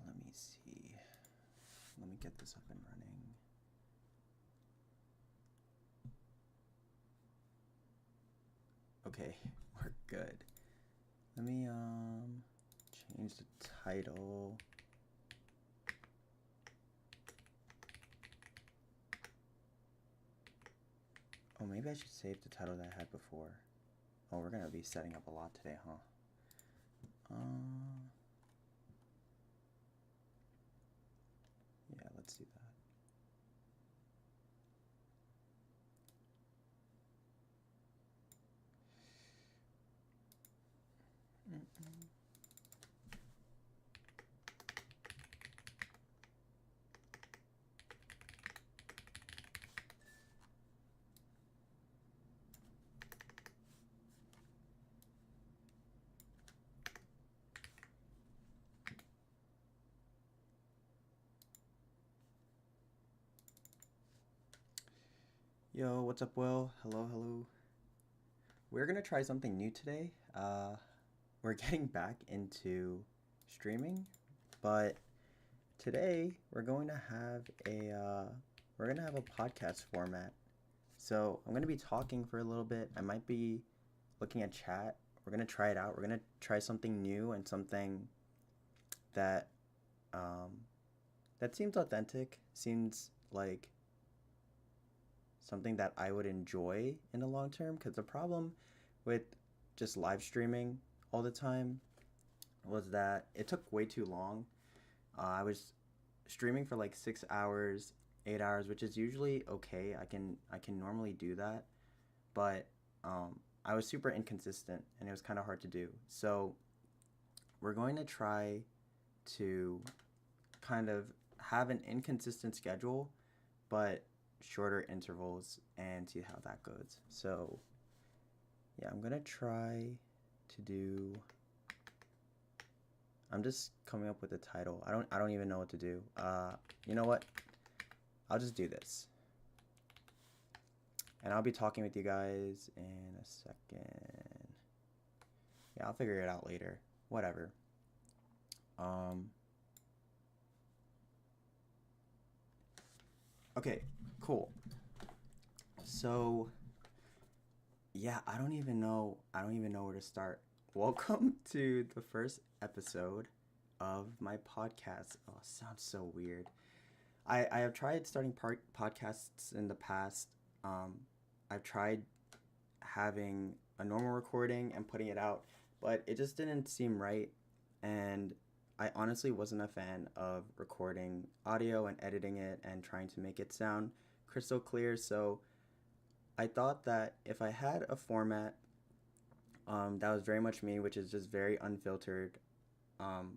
Let me see. Let me get this up and running. Okay, we're good. Let me change the title. Oh, maybe I should save the title that I had before. Oh, we're gonna be setting up a lot today, huh? Yeah, let's do that. Yo, what's up, Will? Hello. We're gonna try something new today. We're getting back into streaming, but today we're going to have a podcast format. So I'm gonna be talking for a little bit. I might be looking at chat. We're gonna try it out. We're gonna try something new and something that um, that seems authentic. Seems like something that I would enjoy in the long term. Because the problem with just live streaming all the time was that it took way too long. I was streaming for like 6 hours, 8 hours, which is usually okay. I can normally do that, but I was super inconsistent and it was kind of hard to do. So we're going to try to kind of have an inconsistent schedule, but shorter intervals and see how that goes. So yeah, I'm gonna try to do. I'm just coming up with a title. I don't even know what to do. You know what? I'll just do this. And I'll be talking with you guys in a second. Yeah, I'll figure it out later. Whatever. Okay, cool. So, yeah, I don't even know where to start. Welcome to the first episode of my podcast. Oh, it sounds so weird. I have tried starting podcasts in the past. Um, I've tried having a normal recording and putting it out, but it just didn't seem right. And I honestly wasn't a fan of recording audio and editing it and trying to make it sound crystal clear. So I thought that if I had a format that was very much me, which is just very unfiltered, um,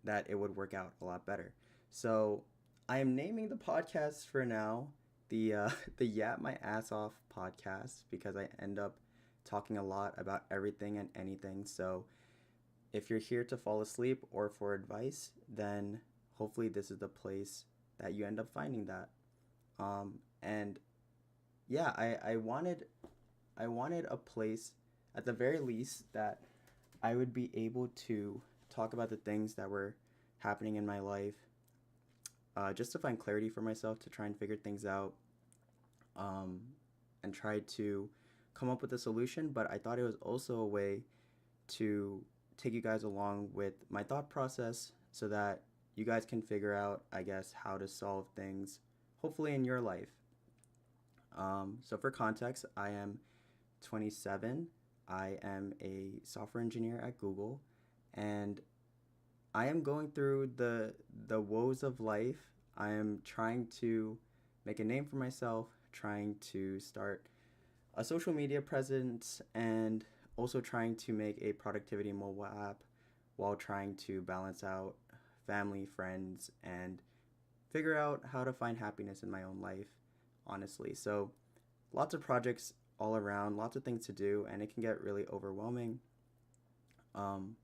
that it would work out a lot better. So I am naming the podcast for now the the Yap My Ass Off podcast because I end up talking a lot about everything and anything. So if you're here to fall asleep or for advice, then hopefully this is the place that you end up finding that. And yeah, I wanted a place at the very least that I would be able to talk about the things that were happening in my life, just to find clarity for myself, to try and figure things out, um, and try to come up with a solution. But I thought it was also a way to take you guys along with my thought process so that you guys can figure out, I guess, how to solve things, hopefully in your life. So for context, I am 27. I am a software engineer at Google, and I am going through the woes of life. I am trying to make a name for myself, trying to start a social media presence, and also trying to make a productivity mobile app while trying to balance out family, friends, and figure out how to find happiness in my own life, honestly. So, lots of projects all around, lots of things to do, and it can get really overwhelming. Um,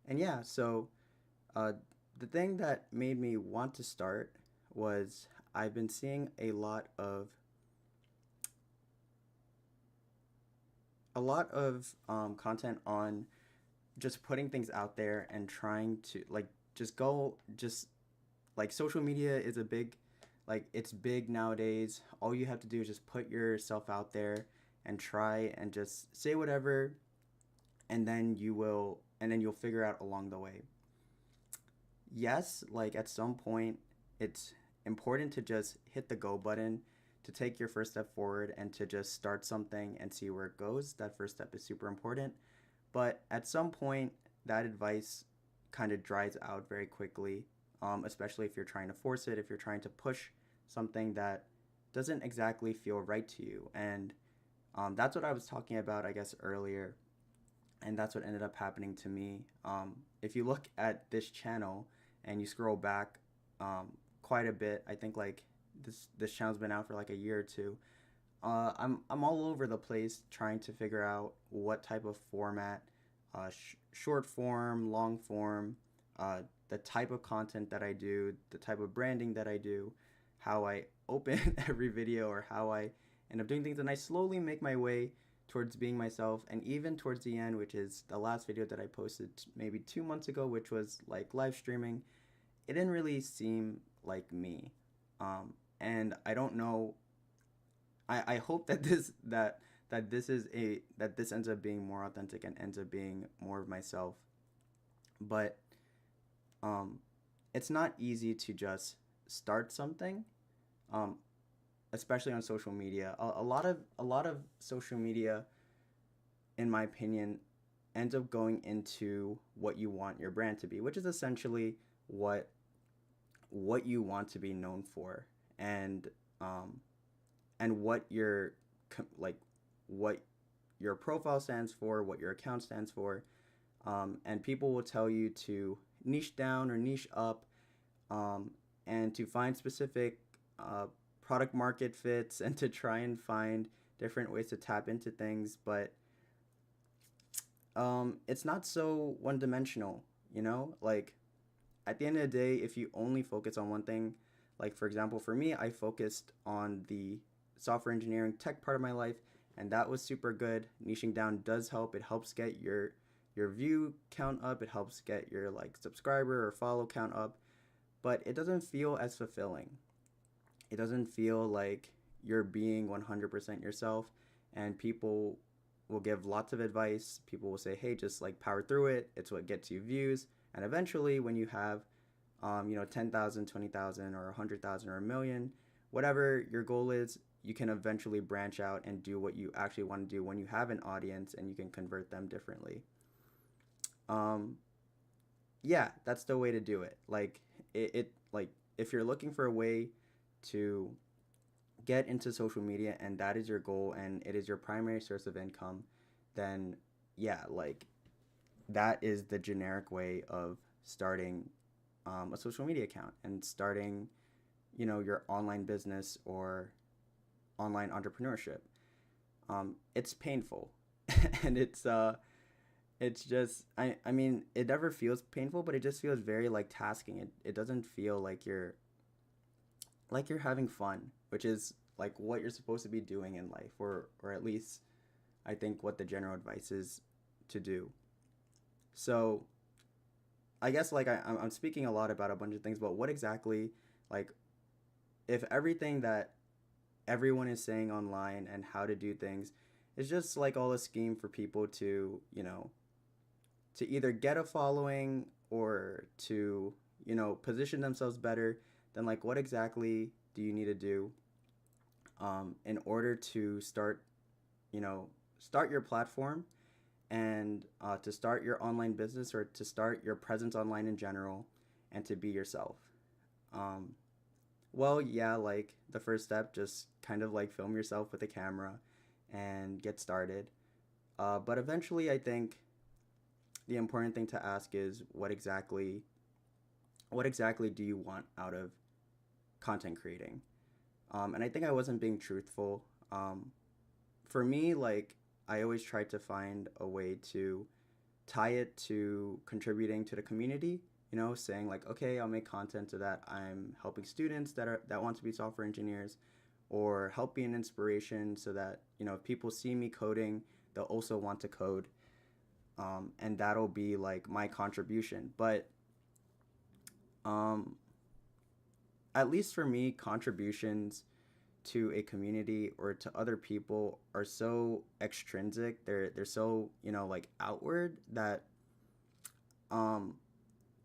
and yeah, so uh, the thing that made me want to start was I've been seeing a lot of content on just putting things out there and trying to like just go, just like social media is a big, like it's big nowadays. All you have to do is just put yourself out there and try and just say whatever, and then you'll figure out along the way. Yes, like at some point, it's important to just hit the go button, to take your first step forward and to just start something and see where it goes. That first step is super important. But at some point, that advice kind of dries out very quickly, especially if you're trying to force it, if you're trying to push something that doesn't exactly feel right to you. And that's what I was talking about, I guess, earlier. And that's what ended up happening to me. If you look at this channel and you scroll back quite a bit, I think like this channel's been out for like a year or two. I'm all over the place trying to figure out what type of format, short form, long form, the type of content that I do, the type of branding that I do, how I open every video, or how I end up doing things, and I slowly make my way towards being myself. And even towards the end, which is the last video that I posted maybe 2 months ago, which was like live streaming, it didn't really seem like me. And I don't know. I hope that this ends up being more authentic and ends up being more of myself. But um, it's not easy to just start something, um, especially on social media. A lot of social media, in my opinion, ends up going into what you want your brand to be, which is essentially what you want to be known for, and what your like what your profile stands for, what your account stands for, and people will tell you to niche down or niche up, and to find specific product market fits, and to try and find different ways to tap into things, but it's not so one dimensional, like at the end of the day, if you only focus on one thing, like for example, for me, I focused on the software engineering tech part of my life, and that was super good. Niching down does help. It helps get your view count up. It helps get your like subscriber or follow count up, but it doesn't feel as fulfilling. It doesn't feel like you're being 100% yourself, and people will give lots of advice. People will say, hey, just like power through it. It's what gets you views. And eventually, when you have 10,000, 20,000, or 100,000 or a million, whatever your goal is, you can eventually branch out and do what you actually want to do when you have an audience, and you can convert them differently. Yeah, that's the way to do it. Like it like if you're looking for a way to get into social media and that is your goal and it is your primary source of income, then yeah, like that is the generic way of starting a social media account and starting, your online business or online entrepreneurship. It's painful, and it's just I mean it never feels painful, but it just feels very like tasking. It doesn't feel like you're having fun, which is like what you're supposed to be doing in life, or at least I think what the general advice is to do. So I guess like I'm speaking a lot about a bunch of things, but what exactly, like, if everything that everyone is saying online and how to do things is just like all a scheme for people to, to either get a following or to, position themselves better, then like what exactly do you need to do in order to start your platform and to start your online business, or to start your presence online in general, and to be yourself? Um, well, yeah, like the first step, just kind of like film yourself with a camera and get started. But eventually, I think the important thing to ask is what exactly do you want out of content creating? And I think I wasn't being truthful. For me, like I always tried to find a way to tie it to contributing to the community. Saying like, okay, I'll make content so that I'm helping students that want to be software engineers, or help be an inspiration so that if people see me coding, they'll also want to code, and that'll be like my contribution. But Um, at least for me, contributions to a community or to other people are so extrinsic. They're so, like outward that um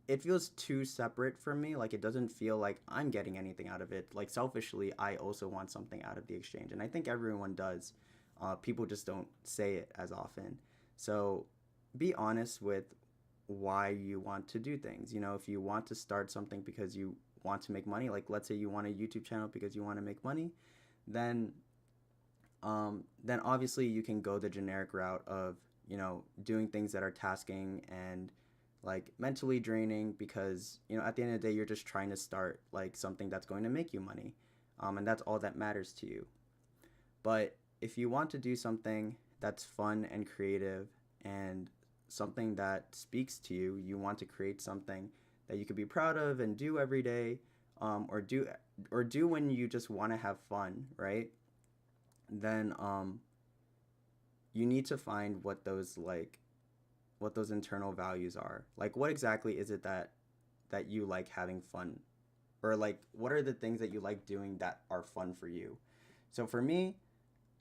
it feels too separate for me. Like it doesn't feel like I'm getting anything out of it. Like selfishly, I also want something out of the exchange, and I think everyone does. People just don't say it as often. So be honest with why you want to do things. If you want to start something because you want to make money, like let's say you want a YouTube channel because you want to make money, then then obviously you can go the generic route of doing things that are tasking and like mentally draining, because at the end of the day you're just trying to start like something that's going to make you money, and that's all that matters to you. But if you want to do something that's fun and creative and something that speaks to you, you want to create something that you could be proud of and do every day, or do when you just want to have fun, right? Then you need to find what those internal values are. Like what exactly is it that you like having fun, or like what are the things that you like doing that are fun for you? So for me,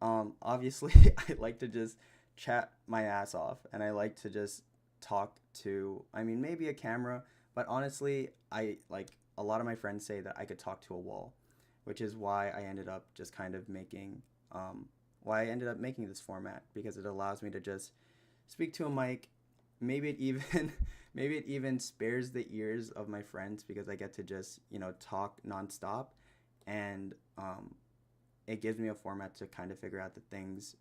obviously I like to just chat my ass off, and I like to just talk to, I mean, maybe a camera, but honestly, I like a lot of my friends say that I could talk to a wall, which is why I ended up just kind of making this format, because it allows me to just speak to a mic. Maybe it even maybe it even spares the ears of my friends, because I get to just talk nonstop, and it gives me a format to kind of figure out the things,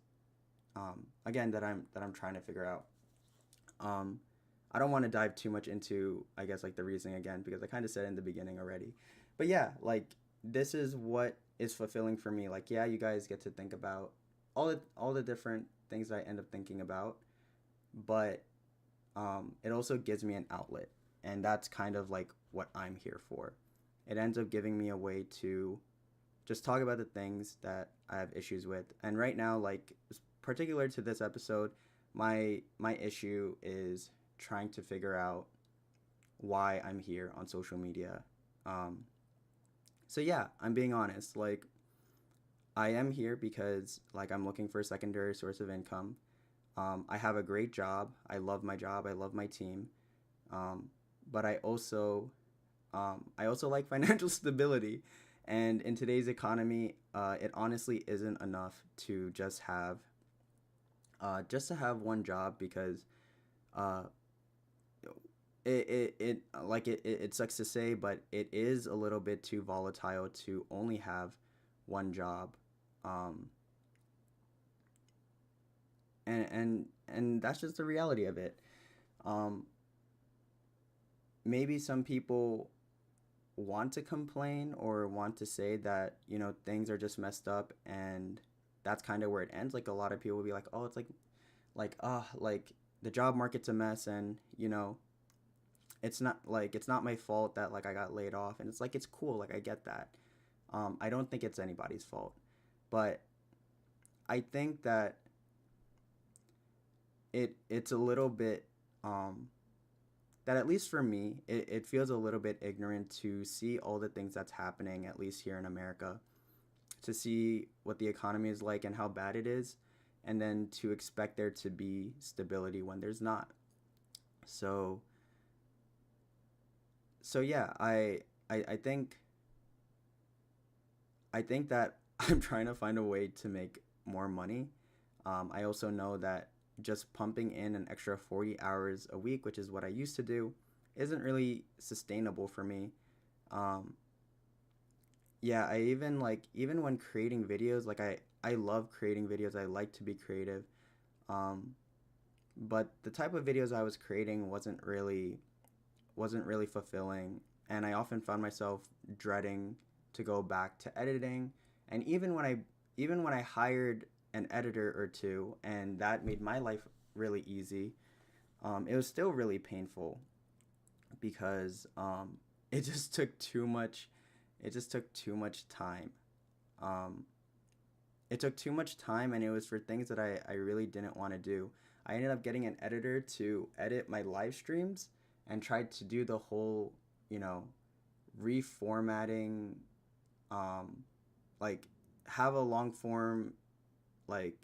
again, that I'm trying to figure out. Um, I don't want to dive too much into, I guess, like the reasoning again, because I kind of said it in the beginning already. But yeah, like this is what is fulfilling for me. Like yeah, you guys get to think about all the different things that I end up thinking about, but it also gives me an outlet, and that's kind of like what I'm here for. It ends up giving me a way to just talk about the things that I have issues with. And right now, like particular to this episode, my issue is trying to figure out why I'm here on social media. Um, so yeah, I'm being honest. Like I am here because like I'm looking for a secondary source of income. I have a great job. I love my job. I love my team. Um, but I also like financial stability. And in today's economy, it honestly isn't enough to just to have one job, because uh, it like it sucks to say, but it is a little bit too volatile to only have one job. Um, and that's just the reality of it. Um, Maybe some people want to complain or want to say that things are just messed up, and that's kind of where it ends. Like a lot of people will be like, oh, it's like the job market's a mess, and it's not my fault that like I got laid off, and it's like it's cool, like I get that. I don't think it's anybody's fault, but I think that it's a little bit that, at least for me, it feels a little bit ignorant to see all the things that's happening, at least here in America, to see what the economy is like and how bad it is, and then to expect there to be stability when there's not. So yeah, I think that I'm trying to find a way to make more money. I also know that just pumping in an extra 40 hours a week, which is what I used to do, isn't really sustainable for me. Um, yeah, I even when creating videos, like I love creating videos. I like to be creative. Um, but the type of videos I was creating wasn't really fulfilling, and I often found myself dreading to go back to editing. And even when I hired an editor or two, and that made my life really easy, it was still really painful, because it just took too much. It just took too much time. Um, it took too much time, and it was for things that I really didn't want to do. I ended up getting an editor to edit my live streams and tried to do the whole, you know, reformatting, like have a long form, like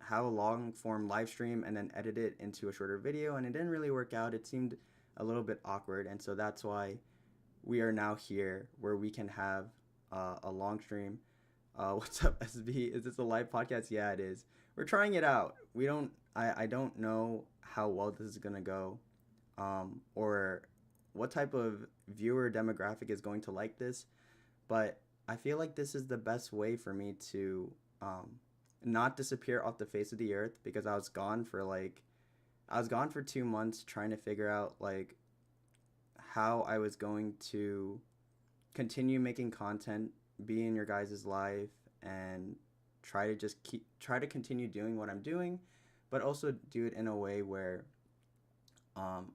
have a long form live stream and then edit it into a shorter video, and it didn't really work out. It seemed a little bit awkward, and so that's why we are now here where we can have a long stream. What's up, SB? Is this a live podcast? Yeah, it is. We're trying it out. I don't know how well this is gonna go, or what type of viewer demographic is going to like this, but I feel like this is the best way for me to not disappear off the face of the earth, because I was gone for 2 months trying to figure out like how I was going to continue making content, be in your guys' life, and try to continue doing what I'm doing, but also do it in a way where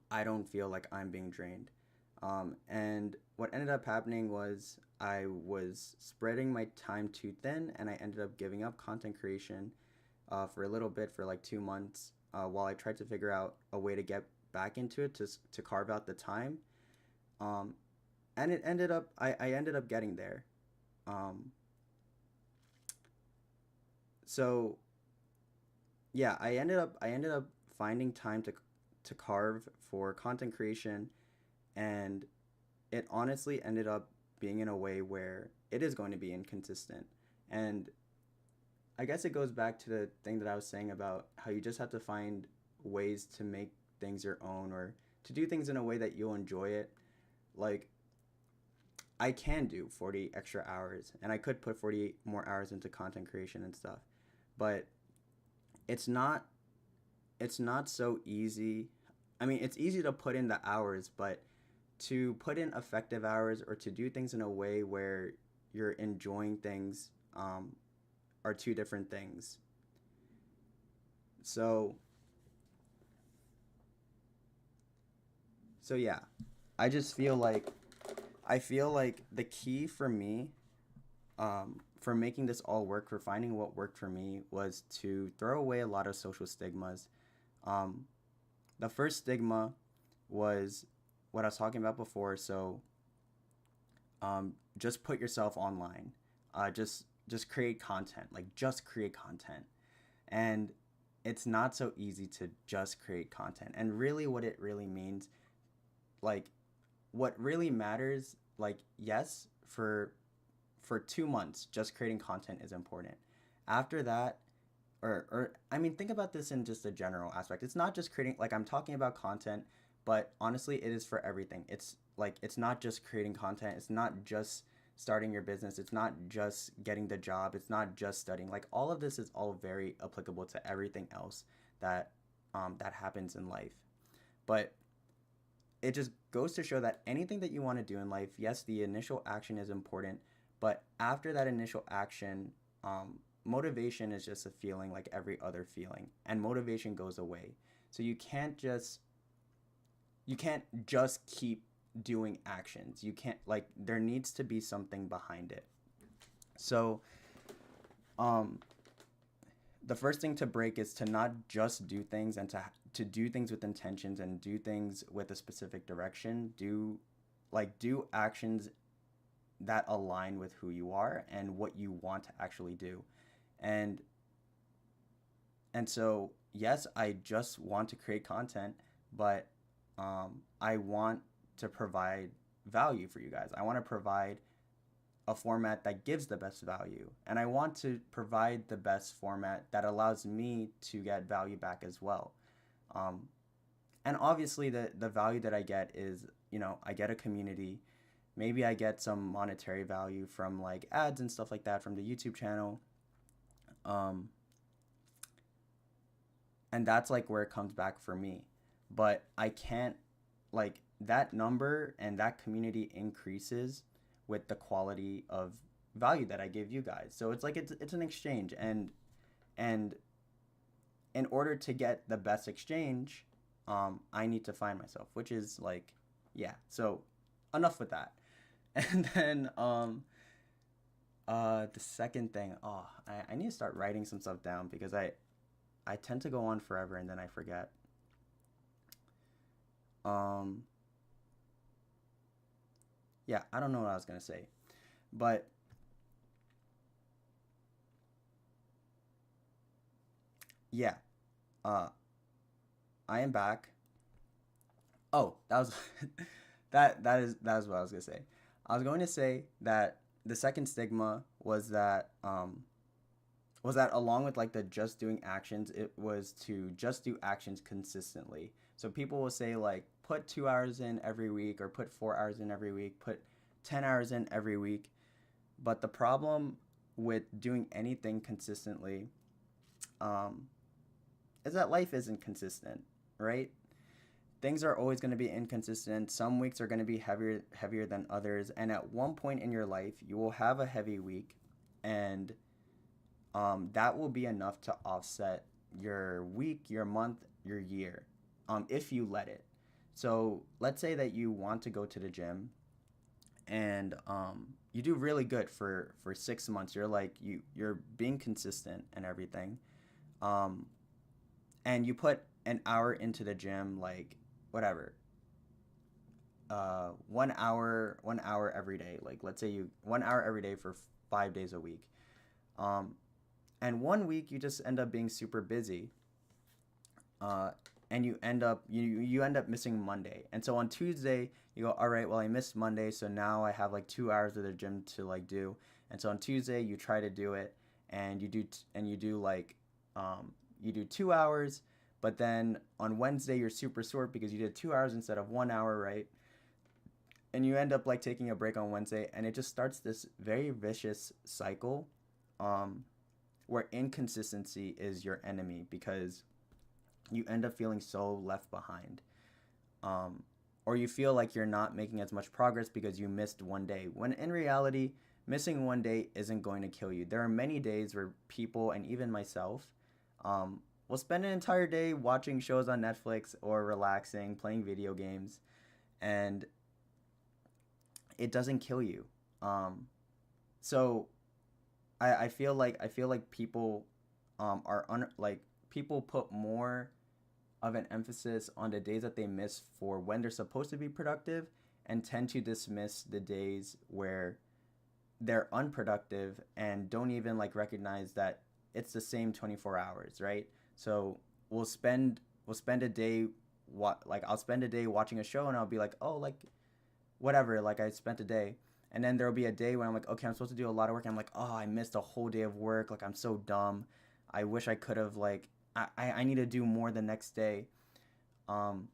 I don't feel like I'm being drained. And what ended up happening was I was spreading my time too thin, and I ended up giving up content creation for a little bit, for like 2 months, while I tried to figure out a way to get back into it, to carve out the time. And I ended up getting there. So yeah, I ended up finding time to carve for content creation, and it honestly ended up being in a way where it is going to be inconsistent. And I guess it goes back to the thing that I was saying about how you just have to find ways to make things your own, or to do things in a way that you'll enjoy it. Like, I can do 40 extra hours, and I could put 48 more hours into content creation and stuff, but it's not so easy. I mean, it's easy to put in the hours, but to put in effective hours, or to do things in a way where you're enjoying things, are two different things. So yeah, I just feel like the key for me, for making this all work, for finding what worked for me, was to throw away a lot of social stigmas. The first stigma was what I was talking about before. So just put yourself online. Just create content. Like, just create content. And it's not so easy to just create content. And really what it really means, like, what really matters, like, yes, for 2 months, just creating content is important. After that, or I mean, think about this in just a general aspect. It's not just creating, like, I'm talking about content, but honestly, it is for everything. It's like, it's not just creating content. It's not just starting your business. It's not just getting the job. It's not just studying. Like, all of this is all very applicable to everything else that happens in life. But it just goes to show that anything that you want to do in life, yes, the initial action is important, but after that initial action, motivation is just a feeling like every other feeling, and motivation goes away. So you can't just keep doing actions. You can't, like, there needs to be something behind it. So the first thing to break is to not just do things, and to do things with intentions, and do things with a specific direction. Do actions that align with who you are and what you want to actually do. And so, yes, I just want to create content, but I want to provide value for you guys. I want to provide a format that gives the best value, and I want to provide the best format that allows me to get value back as well. And obviously the value that I get is, I get a community. Maybe I get some monetary value from, like, ads and stuff like that from the YouTube channel. And that's, like, where it comes back for me. But I can't, like, that number and that community increases with the quality of value that I give you guys. So it's like, it's an exchange, and in order to get the best exchange, I need to find myself, which is, like, yeah. So enough with that. And then the second thing, I need to start writing some stuff down, because I tend to go on forever and then I forget. yeah, I don't know what I was gonna say, but yeah, uh, I am back. Oh, that was that is what I was gonna say. I was going to say that the second stigma was that along with like the just doing actions, it was to just do actions consistently. So people will say like put 2 hours in every week or put 4 hours in every week, put 10 hours in every week. But the problem with doing anything consistently um, is that life isn't consistent, right? Things are always going to be inconsistent. Some weeks are going to be heavier than others, and at one point in your life, you will have a heavy week, and that will be enough to offset your week, your month, your year, if you let it. So let's say that you want to go to the gym, and you do really good for 6 months. You're like you're being consistent and everything, um, and you put an hour into the gym, like whatever, 1 hour every day. Like let's say you 1 hour every day for 5 days a week. Um, and one week you just end up being super busy, uh, and you end up missing Monday. And so on Tuesday you go, all right, well I missed Monday, so now I have like 2 hours of the gym to like do. And so on Tuesday you try to do it, and you do like you do 2 hours, but then on Wednesday you're super sore because you did 2 hours instead of 1 hour, right? And you end up like taking a break on Wednesday, and it just starts this very vicious cycle, um, where inconsistency is your enemy because you end up feeling so left behind. Or you feel like you're not making as much progress because you missed one day, when in reality, missing one day isn't going to kill you. There are many days where people, and even myself, will spend an entire day watching shows on Netflix or relaxing, playing video games, and it doesn't kill you. So I feel like people like people put more of an emphasis on the days that they miss for when they're supposed to be productive, and tend to dismiss the days where they're unproductive and don't even like recognize that it's the same 24 hours, right? So we'll spend a day like I'll spend a day watching a show, and I'll be like, "Oh, like whatever, like I spent a day." And then there'll be a day when I'm like, okay, I'm supposed to do a lot of work. And I'm like, oh, I missed a whole day of work. Like, I'm so dumb. I wish I could have, like, I need to do more the next day. Um,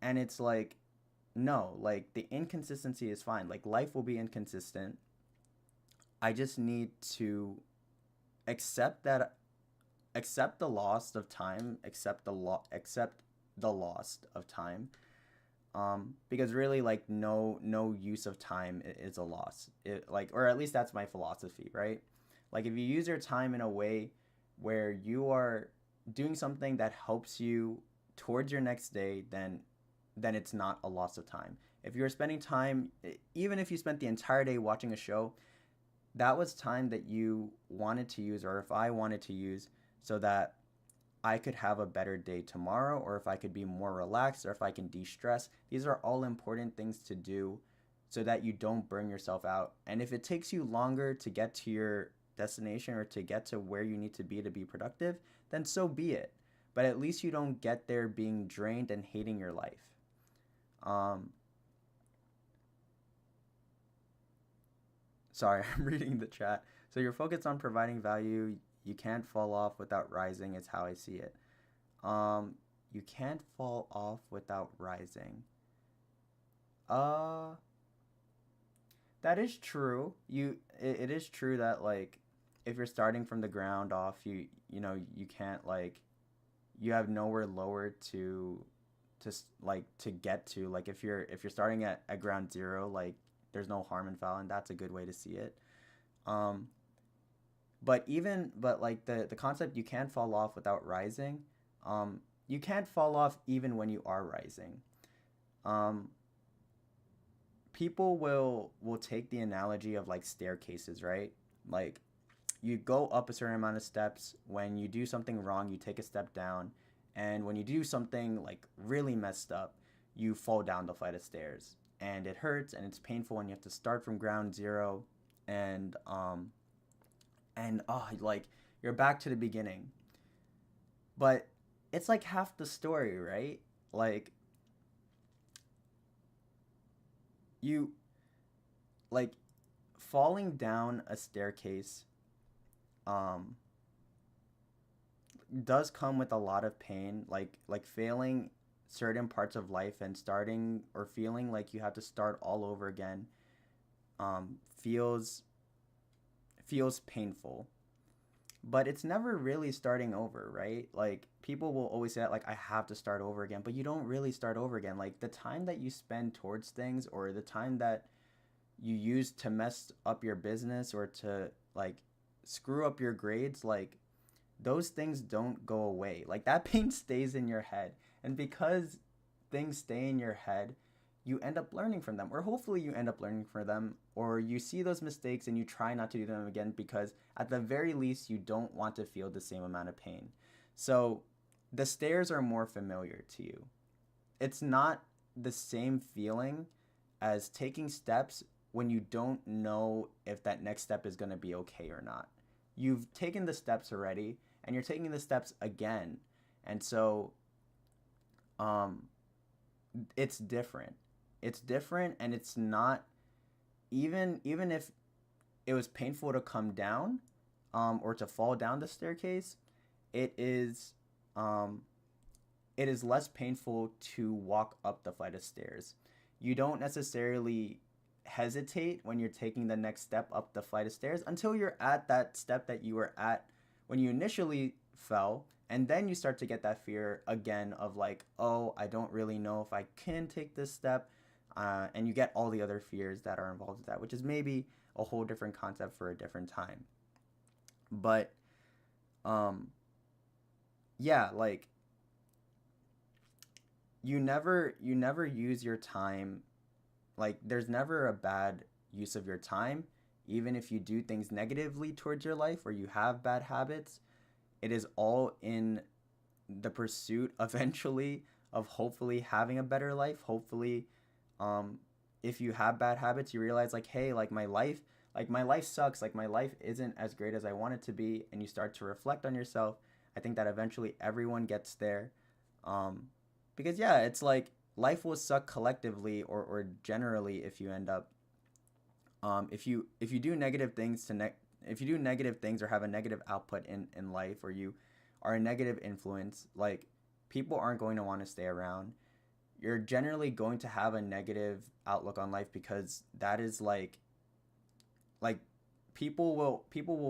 and it's like, no, like, the inconsistency is fine. Like, life will be inconsistent. I just need to accept that, accept the loss of time, accept the loss of time, because really like no use of time is a loss, like, or at least that's my philosophy, right? Like if you use your time in a way where you are doing something that helps you towards your next day, then it's not a loss of time. If you're spending time, even if you spent the entire day watching a show, that was time that you wanted to use, or if I wanted to use, so that I could have a better day tomorrow, or if I could be more relaxed, or if I can de-stress. These are all important things to do so that you don't burn yourself out. And if it takes you longer to get to your destination or to get to where you need to be productive, then so be it. But at least you don't get there being drained and hating your life. Um, Sorry, I'm reading the chat. So you're focused on providing value. You can't fall off without rising, is how I see it. Um, you can't fall off without rising. Uh, that is true. It is true that like if you're starting from the ground off, you can't like you have nowhere lower like to get to. Like if you're starting at ground zero, like there's no harm in foul, and that's a good way to see it. Um, but like the concept, you can't fall off without rising. You can't fall off even when you are rising. Um, People will take the analogy of like staircases, right? Like you go up a certain amount of steps. When you do something wrong, you take a step down, and when you do something like really messed up, you fall down the flight of stairs. and it hurts and it's painful and you have to start from ground zero, and like you're back to the beginning. But it's like half the story, right? Like you like falling down a staircase um does come with a lot of pain, like failing certain parts of life and starting or feeling like you have to start all over again feels painful, but it's never really starting over, right? Like people will always say that, like, I have to start over again, but you don't really start over again. Like the time that you spend towards things, or the time that you use to mess up your business or to like screw up your grades, like those things don't go away. Like that pain stays in your head. And because things stay in your head, you end up learning from them, or hopefully you end up learning from them, or you see those mistakes and you try not to do them again, because at the very least you don't want to feel the same amount of pain. So the stairs are more familiar to you. It's not the same feeling as taking steps when you don't know if that next step is going to be okay or not. You've taken the steps already, and you're taking the steps again. And so it's different. It's different, and it's not, even if it was painful to come down or to fall down the staircase, it is less painful to walk up the flight of stairs. You don't necessarily hesitate when you're taking the next step up the flight of stairs until you're at that step that you were at when you initially fell, and then you start to get that fear again of like, oh, I don't really know if I can take this step, and you get all the other fears that are involved with that, which is maybe a whole different concept for a different time. But yeah, like you never use your time, like there's never a bad use of your time. Even if you do things negatively towards your life or you have bad habits, it is all in the pursuit eventually of hopefully having a better life. Hopefully, if you have bad habits, you realize like, hey, like my life sucks, like my life isn't as great as I want it to be, and you start to reflect on yourself. I think that eventually everyone gets there, because yeah, it's like life will suck collectively or generally if you end up if you do negative things if you do negative things or have a negative output in life, or you are a negative influence, like people aren't going to want to stay around. You're generally going to have a negative outlook on life, because that is like people will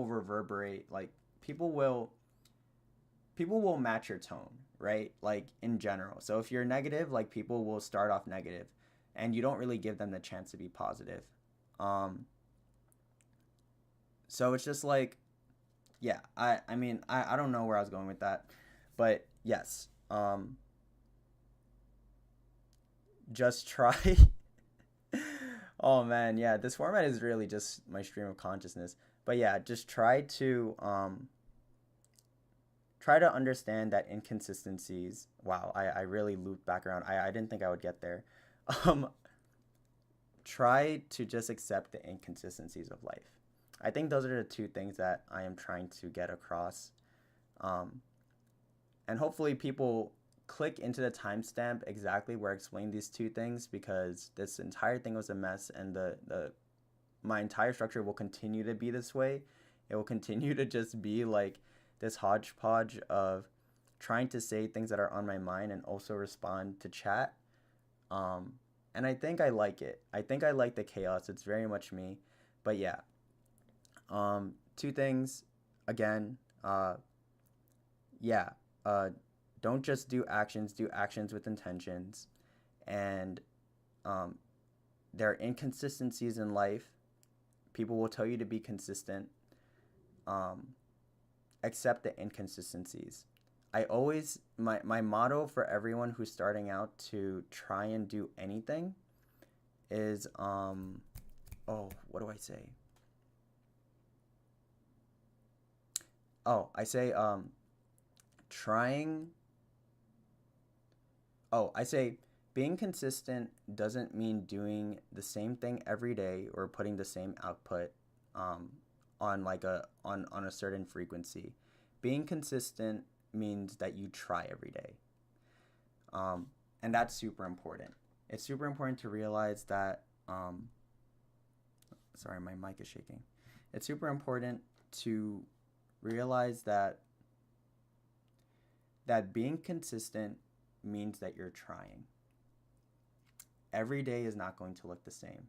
reverberate, like people will match your tone, right? Like in general. So if you're negative, like people will start off negative, and you don't really give them the chance to be positive. So it's just like, yeah, I mean, I don't know where I was going with that, but yes, just try. Oh man, yeah, this format is really just my stream of consciousness. But yeah, just try to understand that inconsistencies. Wow, I really looped back around. I didn't think I would get there. Um, Try to just accept the inconsistencies of life. I think those are the two things that I am trying to get across. Um, and hopefully people click into the timestamp exactly where I explained these two things, because this entire thing was a mess, and the my entire structure will continue to be this way. It will continue to just be like this hodgepodge of trying to say things that are on my mind and also respond to chat. Um, and I think I like it. I think I like the chaos. It's very much me. But yeah, two things again. Yeah, uh, don't just do actions. Do actions with intentions. And um, there are inconsistencies in life. People will tell you to be consistent. Um, accept the inconsistencies. I always my motto for everyone who's starting out to try and do anything is what do I say? I say trying I say being consistent doesn't mean doing the same thing every day or putting the same output um, on on a certain frequency. Being consistent means that you try every day, um, and that's super important. It's super important to realize that. Sorry, my mic is shaking. It's super important to realize that being consistent means that you're trying. Every day is not going to look the same.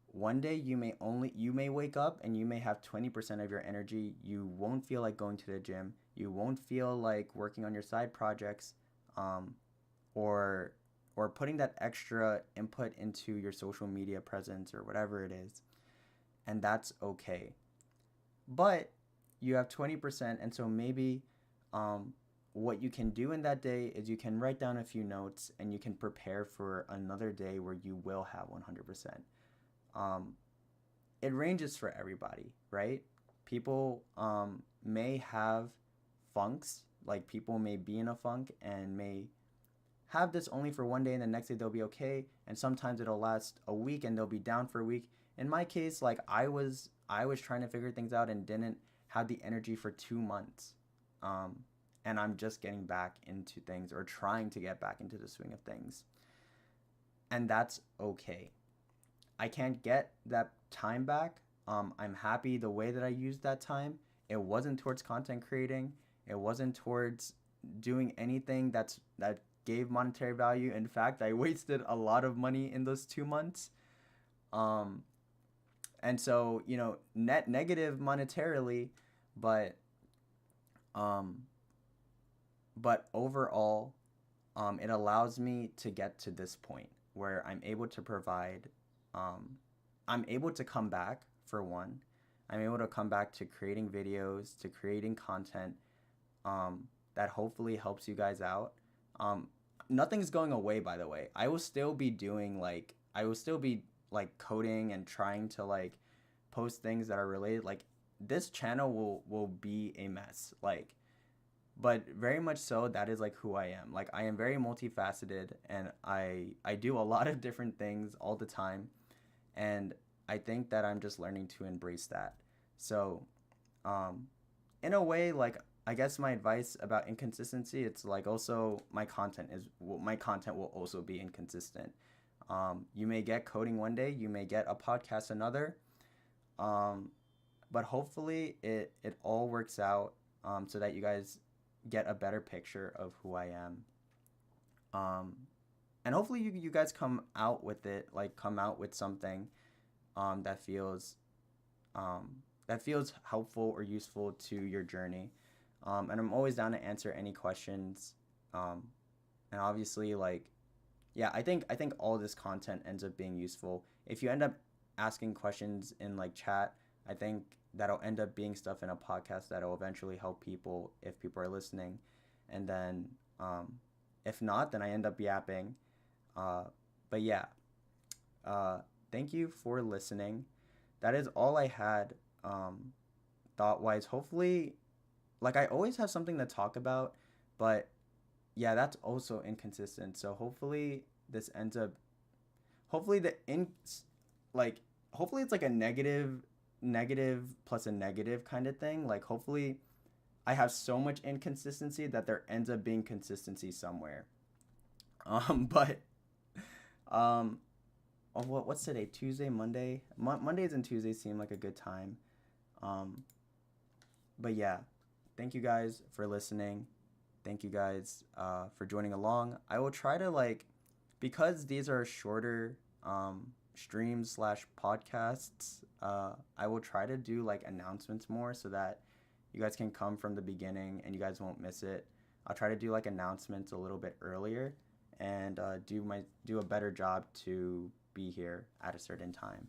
One day you may wake up and you may have 20% of your energy. You won't feel like going to the gym. You won't feel like working on your side projects, um, or putting that extra input into your social media presence or whatever it is, and that's okay. But you have 20%, and so maybe um, what you can do in that day is you can write down a few notes and you can prepare for another day where you will have 100%. Um, it ranges for everybody, right? People may have funks, like people may be in a funk and may have this only for one day and the next day they'll be okay, and sometimes it'll last a week and they'll be down for a week. In my case, like I was trying to figure things out and didn't have the energy for 2 months. Um, and I'm just getting back into things or trying to get back into the swing of things. And that's okay. I can't get that time back. I'm happy the way that I used that time. It wasn't towards content creating. It wasn't towards doing anything that gave monetary value. In fact, I wasted a lot of money in those 2 months. Um, and so, net negative monetarily, but um, overall, it allows me to get to this point where I'm able to provide. I'm able to come back for one. I'm able to come back to creating videos, to creating content that hopefully helps you guys out. Um, Nothing's going away, by the way. I will still be like coding and trying to like post things that are related. Like this channel will be a mess. Like, but very much so that is like who I am. Like I am very multifaceted and I do a lot of different things all the time, and I think that I'm just learning to embrace that. So, um, in a way, like I guess my advice about inconsistency, it's like also my content will also be inconsistent. You may get coding one day, you may get a podcast another, um, but hopefully it all works out so that you guys get a better picture of who I am. Um, and hopefully you guys come out with it, like come out with something um, that feels um, that feels helpful or useful to your journey. And I'm always down to answer any questions. Um, and obviously, like, yeah, I think all this content ends up being useful. If you end up asking questions in like chat, I think that'll end up being stuff in a podcast that'll eventually help people if people are listening. And then if not, then I end up yapping. Uh, but yeah, uh, thank you for listening. That is all I had thought wise. Hopefully, like I always have something to talk about, but yeah, that's also inconsistent. So hopefully this ends up, hopefully the in, like, hopefully it's like a negative plus a negative kind of thing. Like hopefully I have so much inconsistency that there ends up being consistency somewhere. But um, what's today? Tuesday, Monday. Mondays and Tuesdays seem like a good time. Um, but yeah, thank you guys for listening. Thank you guys for joining along. I will try to like, because these are shorter streams slash podcasts. I will try to do like announcements more so that you guys can come from the beginning and you guys won't miss it. I'll try to do like announcements a little bit earlier and do a better job to be here at a certain time.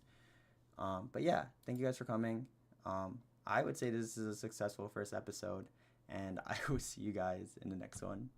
But yeah, thank you guys for coming. I would say this is a successful first episode, and I will see you guys in the next one.